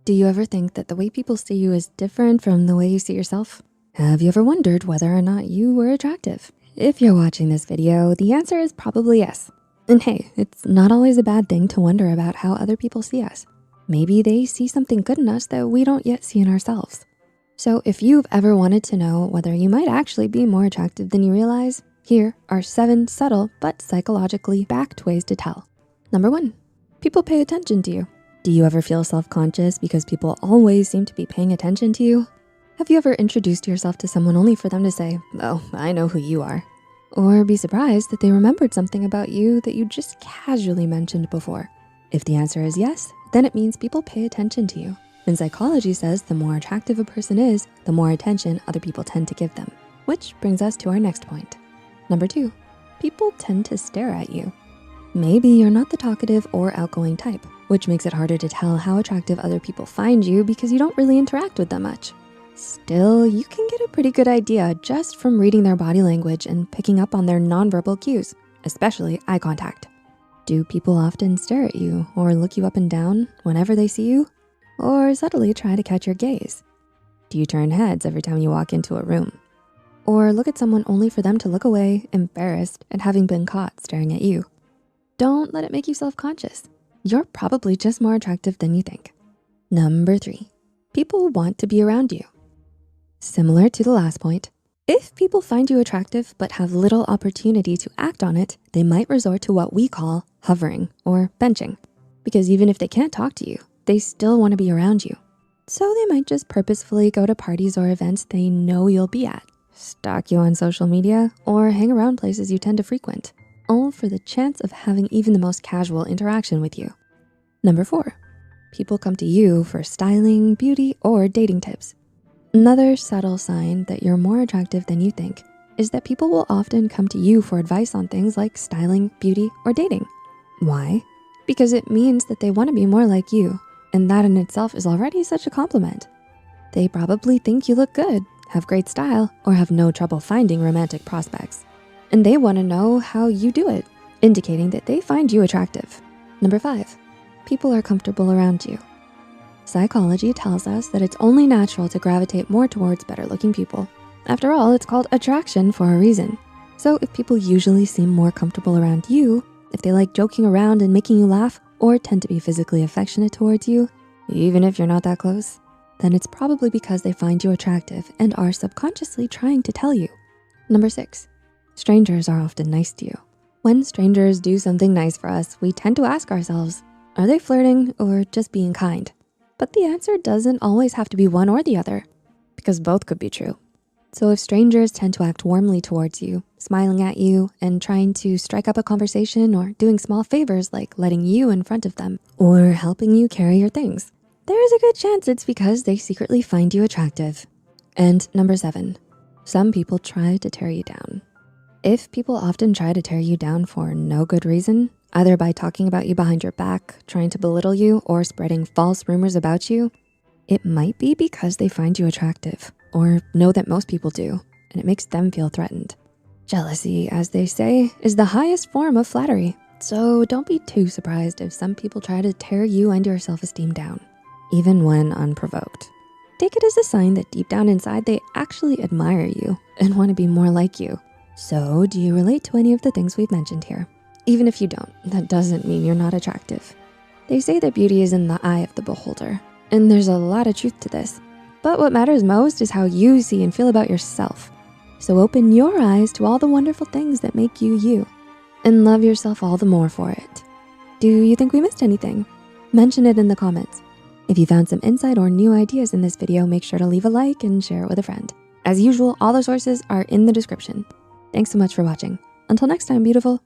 Do you ever think that the way people see you is different from the way you see yourself? Have you ever wondered whether or not you were attractive? If you're watching this video, the answer is probably yes. And hey, it's not always a bad thing to wonder about how other people see us. Maybe they see something good in us that we don't yet see in ourselves. So if you've ever wanted to know whether you might actually be more attractive than you realize, here are 7 subtle but psychologically backed ways to tell. Number 1, people pay attention to you. Do you ever feel self-conscious because people always seem to be paying attention to you? Have you ever introduced yourself to someone only for them to say, "Oh, I know who you are," or be surprised that they remembered something about you that you just casually mentioned before? If the answer is yes, then it means people pay attention to you. And psychology says the more attractive a person is, the more attention other people tend to give them. Which brings us to our next point. Number 2, people tend to stare at you. Maybe you're not the talkative or outgoing type, which makes it harder to tell how attractive other people find you because you don't really interact with them much. Still, you can get a pretty good idea just from reading their body language and picking up on their nonverbal cues, especially eye contact. Do people often stare at you or look you up and down whenever they see you? Or subtly try to catch your gaze? Do you turn heads every time you walk into a room? Or look at someone only for them to look away, embarrassed at having been caught staring at you? Don't let it make you self-conscious. You're probably just more attractive than you think. Number 3, people want to be around you. Similar to the last point, if people find you attractive but have little opportunity to act on it, they might resort to what we call hovering or benching. Because even if they can't talk to you, they still wanna be around you. So they might just purposefully go to parties or events they know you'll be at, stalk you on social media, or hang around places you tend to frequent, all for the chance of having even the most casual interaction with you. Number 4, people come to you for styling, beauty, or dating tips. Another subtle sign that you're more attractive than you think is that people will often come to you for advice on things like styling, beauty, or dating. Why? Because it means that they wanna be more like you, and that in itself is already such a compliment. They probably think you look good, have great style, or have no trouble finding romantic prospects. And they wanna know how you do it, indicating that they find you attractive. Number 5, people are comfortable around you. Psychology tells us that it's only natural to gravitate more towards better looking people. After all, it's called attraction for a reason. So if people usually seem more comfortable around you, if they like joking around and making you laugh, or tend to be physically affectionate towards you, even if you're not that close, then it's probably because they find you attractive and are subconsciously trying to tell you. Number 6, strangers are often nice to you. When strangers do something nice for us, we tend to ask ourselves, are they flirting or just being kind? But the answer doesn't always have to be one or the other, because both could be true. So if strangers tend to act warmly towards you, smiling at you and trying to strike up a conversation or doing small favors like letting you in front of them or helping you carry your things, there is a good chance it's because they secretly find you attractive. And number 7, some people try to tear you down. If people often try to tear you down for no good reason, either by talking about you behind your back, trying to belittle you, or spreading false rumors about you, it might be because they find you attractive or know that most people do, and it makes them feel threatened. Jealousy, as they say, is the highest form of flattery. So don't be too surprised if some people try to tear you and your self-esteem down, even when unprovoked. Take it as a sign that deep down inside, they actually admire you and wanna be more like you. So do you relate to any of the things we've mentioned here? Even if you don't, that doesn't mean you're not attractive. They say that beauty is in the eye of the beholder, and there's a lot of truth to this. But what matters most is how you see and feel about yourself. So open your eyes to all the wonderful things that make you you, and love yourself all the more for it. Do you think we missed anything? Mention it in the comments. If you found some insight or new ideas in this video, make sure to leave a like and share it with a friend. As usual, all the sources are in the description. Thanks so much for watching. Until next time, beautiful.